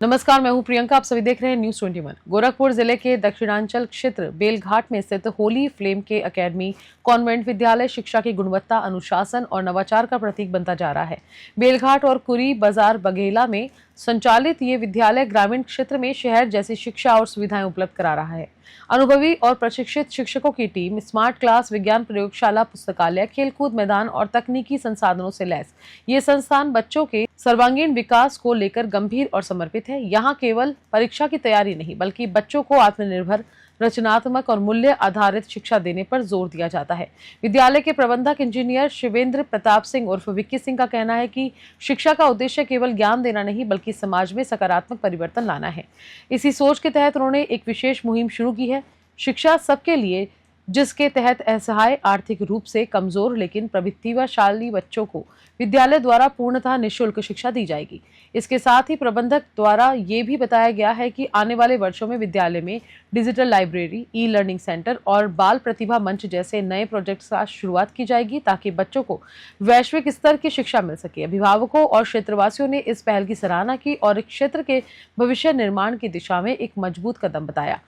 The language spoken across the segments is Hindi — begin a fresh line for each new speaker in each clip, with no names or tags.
नमस्कार, मैं हूं प्रियंका। आप सभी देख रहे हैं न्यूज़ 21। गोरखपुर जिले के दक्षिणांचल क्षेत्र बेलघाट में स्थित होली फ्लेम के एकेडमी कॉन्वेंट विद्यालय शिक्षा की गुणवत्ता, अनुशासन और नवाचार का प्रतीक बनता जा रहा है। बेलघाट और कुरी बाजार बघेला में संचालित ये विद्यालय ग्रामीण क्षेत्र में शहर जैसी शिक्षा और सुविधाएं उपलब्ध करा रहा है। अनुभवी और प्रशिक्षित शिक्षकों की टीम, स्मार्ट क्लास, विज्ञान प्रयोगशाला, पुस्तकालय, खेलकूद मैदान और तकनीकी संसाधनों से लैस ये संस्थान बच्चों के सर्वांगीण विकास को लेकर गंभीर और समर्पित है। यहाँ केवल परीक्षा की तैयारी नहीं, बल्कि बच्चों को आत्मनिर्भर, रचनात्मक और मूल्य आधारित शिक्षा देने पर जोर दिया जाता है। विद्यालय के प्रबंधक इंजीनियर शिवेंद्र प्रताप सिंह उर्फ विक्की सिंह का कहना है कि शिक्षा का उद्देश्य केवल ज्ञान देना नहीं, बल्कि समाज में सकारात्मक परिवर्तन लाना है। इसी सोच के तहत उन्होंने एक विशेष मुहिम शुरू की है, शिक्षा सबके लिए, जिसके तहत असहाय, आर्थिक रूप से कमजोर लेकिन प्रतिभाशाली बच्चों को विद्यालय द्वारा पूर्णतः निःशुल्क शिक्षा दी जाएगी। इसके साथ ही प्रबंधक द्वारा ये भी बताया गया है कि आने वाले वर्षों में विद्यालय में digital library, e learning centre और बाल प्रतिभा मंच जैसे नए प्रोजेक्ट्स का शुरुआत की जाएगी, ताकि बच्चों को वैश्विक स्तर की शिक्षा मिल सके। अभिभावकों और क्षेत्रवासियों ने इस पहल की सराहना की और क्षेत्र के भविष्य निर्माण की दिशा में एक मजबूत कदम बताया।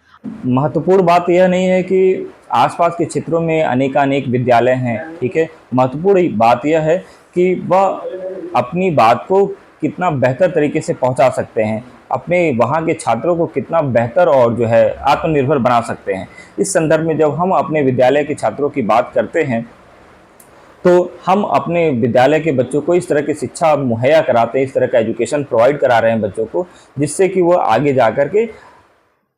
महत्वपूर्ण बात यह नहीं है कि आसपास के क्षेत्रों में अनेकानेक विद्यालय हैं, ठीक है। महत्वपूर्ण बात यह है कि वह अपनी बात को कितना बेहतर तरीके से पहुंचा सकते हैं, अपने वहाँ के छात्रों को कितना बेहतर और जो है आत्मनिर्भर बना सकते हैं। इस संदर्भ में जब हम अपने विद्यालय के छात्रों की बात करते हैं तो हम अपने विद्यालय के बच्चों को इस तरह की शिक्षा मुहैया कराते हैं, इस तरह का एजुकेशन प्रोवाइड करा रहे हैं बच्चों को, जिससे कि वो आगे जा कर के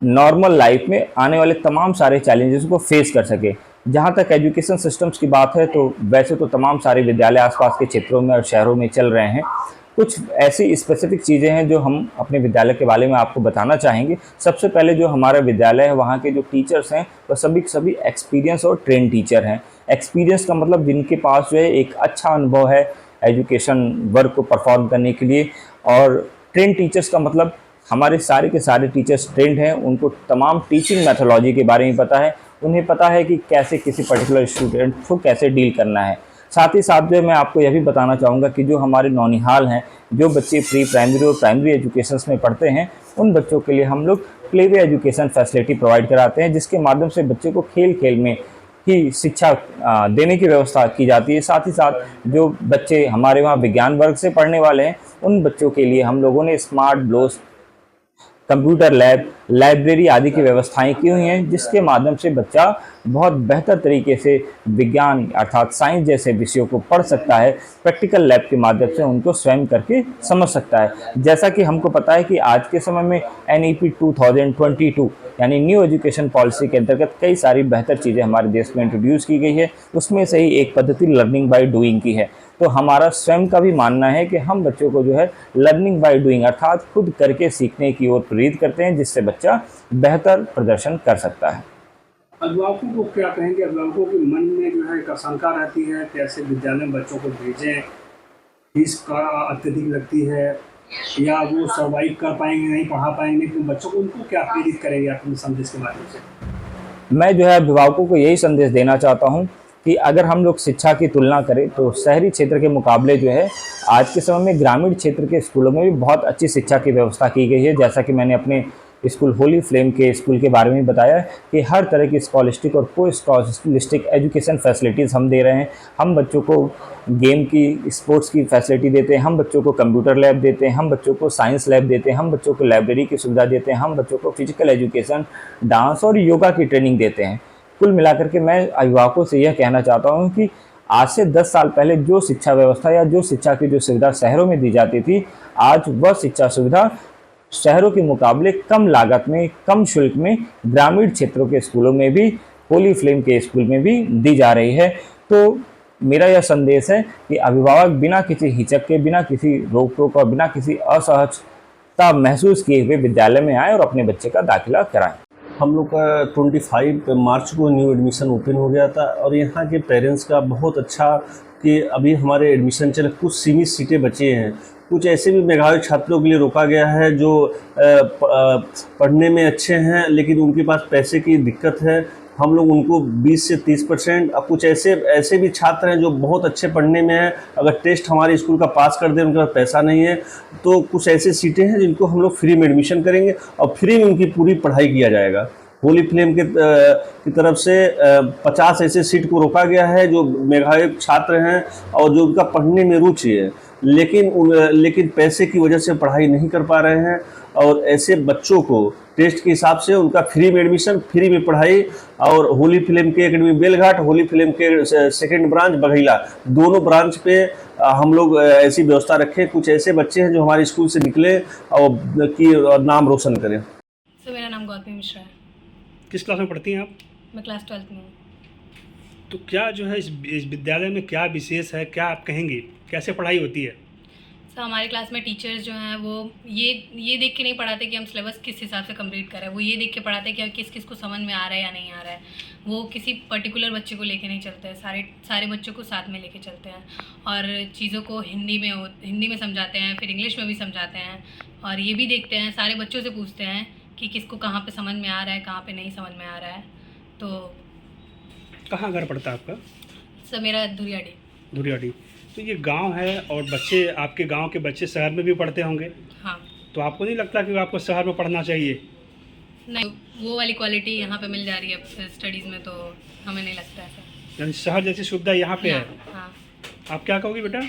नॉर्मल लाइफ में आने वाले तमाम सारे चैलेंजेस को फेस कर सके। जहाँ तक एजुकेशन सिस्टम्स की बात है तो वैसे तो तमाम सारे विद्यालय आसपास के क्षेत्रों में और शहरों में चल रहे हैं। कुछ ऐसी स्पेसिफिक चीज़ें हैं जो हम अपने विद्यालय के बारे में आपको बताना चाहेंगे। सबसे पहले जो हमारा विद्यालय है, वहाँ के जो टीचर्स हैं वह सभी एक्सपीरियंस और ट्रेन टीचर हैं। एक्सपीरियंस का मतलब जिनके पास जो है एक अच्छा अनुभव है एजुकेशन वर्क को परफॉर्म करने के लिए, और ट्रेन टीचर्स का मतलब हमारे सारे के सारे टीचर्स ट्रेंड हैं, उनको तमाम टीचिंग मैथोलॉजी के बारे में पता है, उन्हें पता है कि कैसे किसी पर्टिकुलर स्टूडेंट को कैसे डील करना है। साथ ही साथ जो मैं आपको यह भी बताना चाहूँगा कि जो हमारे नौनिहाल हैं, जो बच्चे प्री प्राइमरी और प्राइमरी एजुकेशंस में पढ़ते हैं, उन बच्चों के लिए हम लोग play way education facility provide कराते हैं, जिसके माध्यम से बच्चे को खेल खेल में ही शिक्षा देने की व्यवस्था की जाती है। साथ ही साथ जो बच्चे हमारे वहाँ विज्ञान वर्ग से पढ़ने वाले हैं, उन बच्चों के लिए हम लोगों ने smart blows, computer lab, library आदि की व्यवस्थाएं की हुई हैं, जिसके माध्यम से बच्चा बहुत बेहतर तरीके से विज्ञान अर्थात साइंस जैसे विषयों को पढ़ सकता है। प्रैक्टिकल लैब के माध्यम से उनको स्वयं करके समझ सकता है। जैसा कि हमको पता है कि आज के समय में NEP 2022 यानी न्यू एजुकेशन पॉलिसी के अंतर्गत कई सारी बेहतर चीज़ें हमारे देश में इंट्रोड्यूस की गई है। उसमें से ही एक पद्धति लर्निंग बाय डूइंग की है। तो हमारा स्वयं का भी मानना है कि हम बच्चों को जो है लर्निंग बाय डूइंग अर्थात खुद करके सीखने की ओर प्रेरित करते हैं, जिससे बच्चा बेहतर प्रदर्शन कर सकता है।
अभिभावकों को क्या कहेंगे? अभिभावकों के मन में जो है एक आशंका रहती है, कैसे विद्यालय में बच्चों को भेजें, फीस का अत्यधिक लगती है, या वो सर्वाइव कर पाएंगे, नहीं पढ़ा पाएंगे, तो बच्चों को उनको क्या प्रेरित करेंगे अपने संदेश के माध्यम से?
मैं जो है अभिभावकों को यही संदेश देना चाहता हूँ कि अगर हम लोग शिक्षा की तुलना करें तो शहरी क्षेत्र के मुकाबले जो है आज के समय में ग्रामीण क्षेत्र के स्कूलों में भी बहुत अच्छी शिक्षा की व्यवस्था की गई है। जैसा कि मैंने अपने स्कूल होली फ्लेम के स्कूल के बारे में बताया कि हर तरह की स्कॉलस्टिक और पोस्ट स्कॉलस्टिक एजुकेशन फैसिलिटीज़ हम दे रहे हैं। हम बच्चों को गेम की, स्पोर्ट्स की फैसिलिटी देते हैं, हम बच्चों को कंप्यूटर लैब देते हैं, हम बच्चों को साइंस लैब देते हैं, हम बच्चों को लाइब्रेरी की सुविधा देते हैं, हम बच्चों को फिजिकल एजुकेशन, डांस और योगा की ट्रेनिंग देते हैं। कुल मिलाकर के मैं अभिभावकों से यह कहना चाहता हूं कि आज से 10 साल पहले जो शिक्षा व्यवस्था या जो शिक्षा की जो सुविधा शहरों में दी जाती थी, आज वह शिक्षा सुविधा शहरों के मुकाबले कम लागत में, कम शुल्क में ग्रामीण क्षेत्रों के स्कूलों में भी, होली फ्लेम के स्कूल में भी दी जा रही है। तो मेरा यह संदेश है कि अभिभावक बिना किसी हिचक के, बिना किसी रोक टोक और बिना किसी असहजता महसूस किए हुए विद्यालय में आए और अपने बच्चे का दाखिला कराएं।
हम लोग का 25 मार्च को न्यू एडमिशन ओपन हो गया था और यहाँ के पेरेंट्स का बहुत अच्छा कि अभी हमारे एडमिशन चले, कुछ सीमित सीटें बची हैं। कुछ ऐसे भी मेधावी छात्रों के लिए रोका गया है जो पढ़ने में अच्छे हैं लेकिन उनके पास पैसे की दिक्कत है, हम लोग उनको 20 से 30%, और कुछ ऐसे भी छात्र हैं जो बहुत अच्छे पढ़ने में हैं, अगर टेस्ट हमारे स्कूल का पास कर दें, उनके पास पैसा नहीं है, तो कुछ ऐसे सीटें हैं जिनको हम लोग फ्री में एडमिशन करेंगे और फ्री में उनकी पूरी पढ़ाई किया जाएगा। होली फ्लेम की तरफ से 50 ऐसे सीट को रोका गया है जो मेधावी छात्र हैं और जो उनका पढ़ने में रुचि है, लेकिन पैसे की वजह से पढ़ाई नहीं कर पा रहे हैं, और ऐसे बच्चों को टेस्ट के हिसाब से उनका फ्री में एडमिशन, फ्री में पढ़ाई, और होली फिल्म के एकेडमी बेलघाट, होली फिल्म के सेकंड ब्रांच बघैला, दोनों ब्रांच पे हम लोग ऐसी व्यवस्था रखें। कुछ ऐसे बच्चे हैं जो हमारे स्कूल से निकले और नाम रोशन करें।
सर मेरा नाम गौतमी मिश्रा है।
किस क्लास में पढ़ती हैं आप?
मैं क्लास 12th में हूँ।
तो क्या जो है इस विद्यालय में क्या विशेष है, क्या आप कहेंगी, कैसे पढ़ाई होती है?
सर हमारे क्लास में टीचर्स जो हैं वो ये देख के नहीं पढ़ाते कि हम सिलेबस किस हिसाब से कंप्लीट करें, वो ये देख के पढ़ाते हैं कि किस किस को समझ में आ रहा है या नहीं आ रहा है। वो किसी पर्टिकुलर बच्चे को लेके नहीं चलते हैं, सारे बच्चों को साथ में लेके चलते हैं, और चीज़ों को हिंदी में समझाते हैं, फिर इंग्लिश में भी समझाते हैं, और ये भी देखते हैं, सारे बच्चों से पूछते हैं कि किसको कहाँ पे समझ में आ रहा है, कहाँ पे नहीं समझ में आ रहा है। तो
कहाँ घर पड़ता है आपका?
सर मेरा धुरियाडी।
धुरियाडी। तो ये गांव है और बच्चे, आपके गांव के बच्चे शहर में भी पढ़ते होंगे,
हाँ।
तो आपको नहीं लगता कि आपको शहर में पढ़ना चाहिए?
नहीं, वो वाली क्वालिटी यहाँ पे मिल जा रही है स्टडीज़ में, तो हमें नहीं लगता ऐसा।
यानी शहर जैसी सुविधा यहाँ पे है।
हाँ।
आप क्या कहोगे बेटा?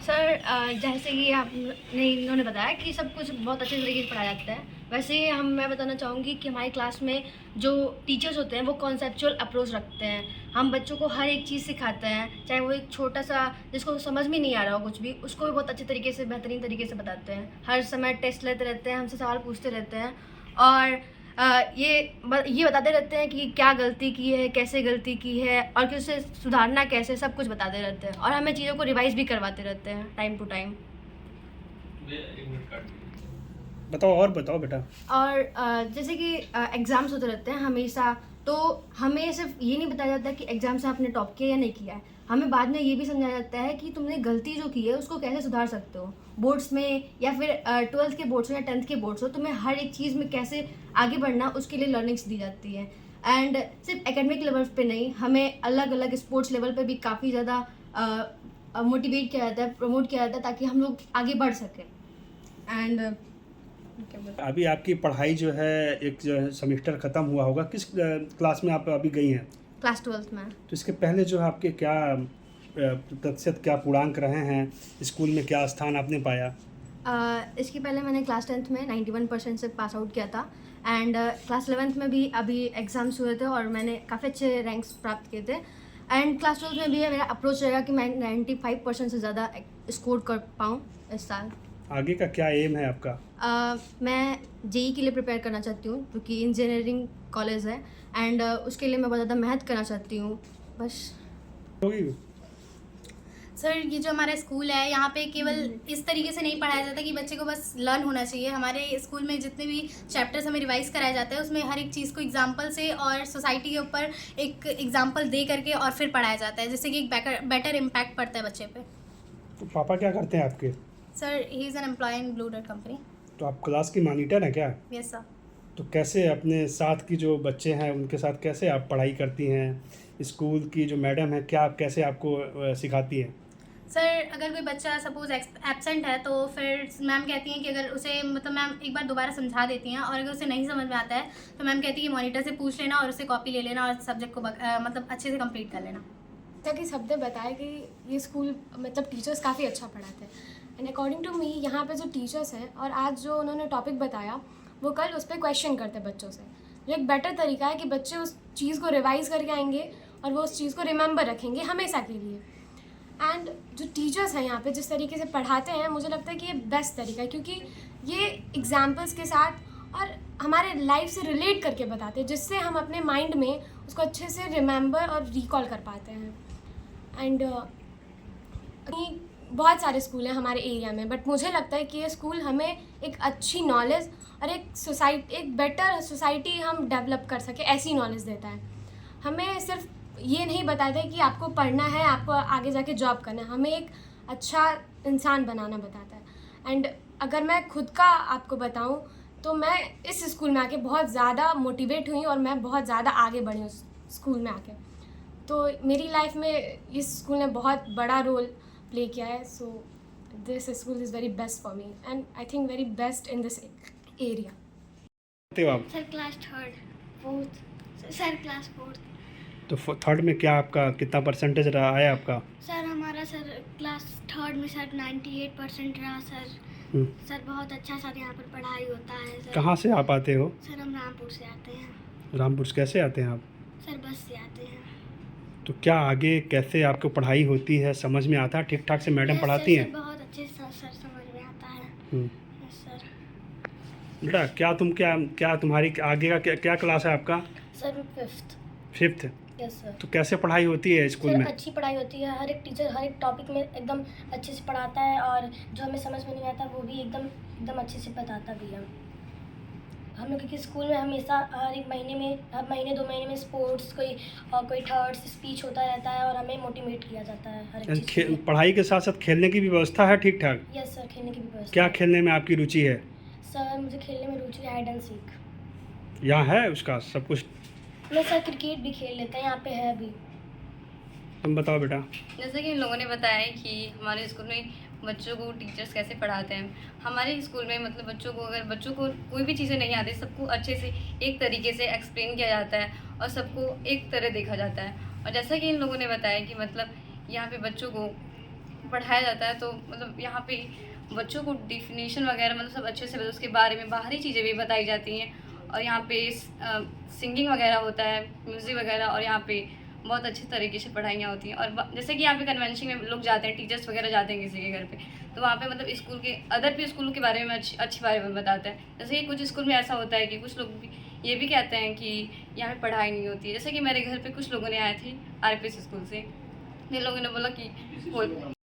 सर जैसे कि आपने इन्होंने बताया कि सब कुछ बहुत अच्छे तरीके से पढ़ाया जाता है, वैसे ही मैं बताना चाहूँगी कि हमारी क्लास में जो टीचर्स होते हैं वो कॉन्सेप्चुअल अप्रोच रखते हैं। हम बच्चों को हर एक चीज़ सिखाते हैं, चाहे वो एक छोटा सा जिसको समझ में नहीं आ रहा हो कुछ भी, उसको भी बहुत अच्छे तरीके से, बेहतरीन तरीके से बताते हैं। हर समय टेस्ट लेते रहते हैं, हमसे सवाल पूछते रहते हैं, और ये बताते रहते हैं कि क्या गलती की है, कैसे गलती की है, और कि उसे सुधारना कैसे, सब कुछ बताते रहते हैं, और हमें चीज़ों को रिवाइज भी करवाते रहते हैं टाइम टू टाइम।
बताओ बेटा।
और जैसे कि एग्ज़ाम्स होते रहते हैं हमेशा, तो हमें सिर्फ ये नहीं बताया जाता कि एग्ज़ाम से आपने टॉप किया या नहीं किया है, हमें बाद में ये भी समझाया जाता है कि तुमने गलती जो की है उसको कैसे सुधार सकते हो। बोर्ड्स में या फिर 12th के बोर्ड्स हो या 10th के बोर्ड्स हो, तुम्हें हर एक चीज़ में कैसे आगे बढ़ना, उसके लिए लर्निंग्स दी जाती है। एंड सिर्फ एकेडमिक लेवल पे नहीं, हमें अलग अलग स्पोर्ट्स लेवल पे भी काफ़ी ज़्यादा मोटिवेट किया जाता है, प्रमोट किया जाता है, ताकि हम लोग आगे बढ़ सकें। एंड
अभी आपकी पढ़ाई जो है, एक जो है सेमेस्टर ख़त्म हुआ होगा, किस क्लास में आप अभी गई हैं?
क्लास 12th में।
तो इसके पहले जो है आपके क्या प्रतिशत, क्या पूर्णांक रहे हैं, स्कूल में क्या स्थान आपने पाया?
इसके पहले मैंने क्लास 10th में 91% से पास आउट किया था, एंड क्लास 11th में भी अभी एग्ज़ाम्स हुए थे और मैंने काफ़ी अच्छे रैंक्स प्राप्त किए थे। एंड क्लास 12th में भी मेरा अप्रोच रहेगा कि मैं 95% से ज़्यादा स्कोर कर पाऊँ इस साल।
आगे का क्या एम है आपका?
मैं जेई के लिए प्रिपेयर करना चाहती हूँ, जो कि इंजीनियरिंग कॉलेज है, एंड उसके लिए मैं बहुत ज़्यादा मेहनत करना चाहती हूँ, बस।
सर ये जो हमारा स्कूल है, यहाँ पे केवल इस तरीके से नहीं पढ़ाया जाता कि बच्चे को बस लर्न होना चाहिए। हमारे स्कूल में जितने भी चैप्टर्स हमें रिवाइज कराया जाता है, उसमें हर एक चीज़ को एग्जांपल से और सोसाइटी के ऊपर एक एग्जांपल दे करके और फिर पढ़ाया जाता है, जिससे कि एक बेटर इम्पैक्ट पड़ता है बच्चे पे।
तो पापा क्या करते हैं आपके?
Sir he is an employ in blue dot company.
तो आप क्लास की मॉनिटर हैं क्या?
Yes sir.
तो कैसे अपने साथ की जो बच्चे हैं उनके साथ कैसे आप पढ़ाई करती हैं? स्कूल की जो मैडम है, क्या कैसे आपको सिखाती है?
सर अगर कोई बच्चा सपोज एब्सेंट है, तो फिर मैम कहती हैं कि अगर उसे, मतलब मैम एक बार दोबारा समझा देती हैं, और अगर उसे नहीं समझ में आता है तो मैम कहती है कि मॉनिटर से पूछ लेना और उससे कॉपी ले लेना और सब्जेक्ट को मतलब अच्छे से कंप्लीट कर लेना।
जैसा कि सबने बताया कि ये स्कूल मतलब टीचर्स काफ़ी अच्छा पढ़ाते हैं, एंड अकॉर्डिंग टू मी यहाँ पे जो टीचर्स हैं और आज जो उन्होंने टॉपिक बताया, वो कल उस पर क्वेश्चन करते हैं बच्चों से, जो एक बेटर तरीका है कि बच्चे उस चीज़ को रिवाइज़ करके आएंगे और वो उस चीज़ को रिमेंबर रखेंगे हमेशा के लिए। एंड जो टीचर्स हैं यहाँ पे जिस तरीके से पढ़ाते हैं, मुझे लगता है कि ये बेस्ट तरीका है, क्योंकि ये एग्जाम्पल्स के साथ और हमारे लाइफ से रिलेट करके बताते हैं, जिससे हम अपने माइंड में उसको अच्छे से रिमेंबर और रिकॉल कर पाते हैं। एंड बहुत सारे स्कूल हैं हमारे एरिया में, बट मुझे लगता है कि ये स्कूल हमें एक अच्छी नॉलेज और एक बेटर सोसाइटी हम डेवलप कर सके, ऐसी नॉलेज देता है। हमें सिर्फ ये नहीं बताता है कि आपको पढ़ना है, आपको आगे जाके जॉब करना है, हमें एक अच्छा इंसान बनाना बताता है। एंड अगर मैं खुद का आपको बताऊं तो मैं इस स्कूल में आके बहुत ज़्यादा मोटिवेट हुई और मैं बहुत ज़्यादा आगे बढ़ी उस स्कूल में आके। तो मेरी लाइफ में इस स्कूल ने बहुत बड़ा रोल प्ले किया है। So this school is very best for me and I think very best in this area.
हो आप?
Sir class third fourth sir class fourth.
तो थर्ड में क्या आपका कितना परसेंटेज रहा आया आपका?
सर हमारा सर क्लास थर्ड में सर 98% रहा सर।
हम्म।
सर बहुत अच्छा सर यहाँ पर पढ़ाई होता है सर।
कहाँ से आप आते हो?
सर हम रामपुर से आते हैं।
रामपुर से कैसे आते हैं आप?
सर बस से आते हैं।
तो क्या आगे कैसे आपको पढ़ाई होती है, समझ में आता है? ठीक ठाक से मैडम
यस
पढ़ाती
सर,
हैं?
सर बहुत अच्छे से सर समझ में आता है।
हम्म।
Yes sir.
बेटा क्या तुम्हारी आगे का क्या क्लास है आपका?
Sir fifth.
5th।
Yes sir.
तो कैसे पढ़ाई होती है स्कूल
सर
में?
अच्छी पढ़ाई होती है, हर एक टीचर हर एक टॉपिक में एकदम अच्छे से पढ़ाता है और जो हमें समझ में नहीं आता वो भी एकदम अच्छे से बताता भी है। हम लोग क्योंकि स्कूल में हमेशा हर महीने 2 महीने में स्पोर्ट्स कोई थर्ड्स स्पीच होता रहता है और हमें मोटिवेट किया जाता है हर एक चीज़ के लिए।
पढ़ाई के साथ साथ खेलने की भी व्यवस्था है ठीक ठाक?
यस सर, खेलने की भी व्यवस्था
क्या
है।
खेलने में आपकी रुचि है?
सर मुझे खेलने में रुचि है हाइड एंड सीक।
यहाँ है उसका सब कुछ?
मैं सर क्रिकेट भी खेल लेते हैं, यहाँ पे है भी।
तुम बताओ बेटा।
जैसे कि इन लोगों ने बताया कि हमारे स्कूल में बच्चों को टीचर्स कैसे पढ़ाते हैं। हमारे स्कूल में मतलब अगर बच्चों को कोई भी चीज़ें नहीं आती, सबको अच्छे से एक तरीके से एक्सप्लेन किया जाता है और सबको एक तरह देखा जाता है। और जैसा कि इन लोगों ने बताया कि मतलब यहाँ पे बच्चों को पढ़ाया जाता है, तो मतलब यहाँ पे बच्चों को डिफिनीशन वगैरह मतलब सब अच्छे से उसके बारे में बाहरी चीज़ें भी बताई जाती हैं। और यहाँ पे सिंगिंग वगैरह होता है, म्यूज़िक वगैरह, और यहाँ पे बहुत अच्छे तरीके से पढ़ाइयाँ होती हैं। और जैसे कि यहाँ पे कन्वेंशन में लोग जाते हैं, टीचर्स वगैरह जाते हैं किसी के घर पे, तो वहाँ पे मतलब स्कूल के अदर भी स्कूलों के बारे में अच्छी बारे में बताते हैं। जैसे कि कुछ स्कूल में ऐसा होता है कि कुछ लोग भी ये भी कहते हैं कि यहाँ पे पढ़ाई नहीं होती है। जैसे कि मेरे घर पे कुछ लोगों ने आए थे RPS स्कूल से, इन लोगों ने बोला कि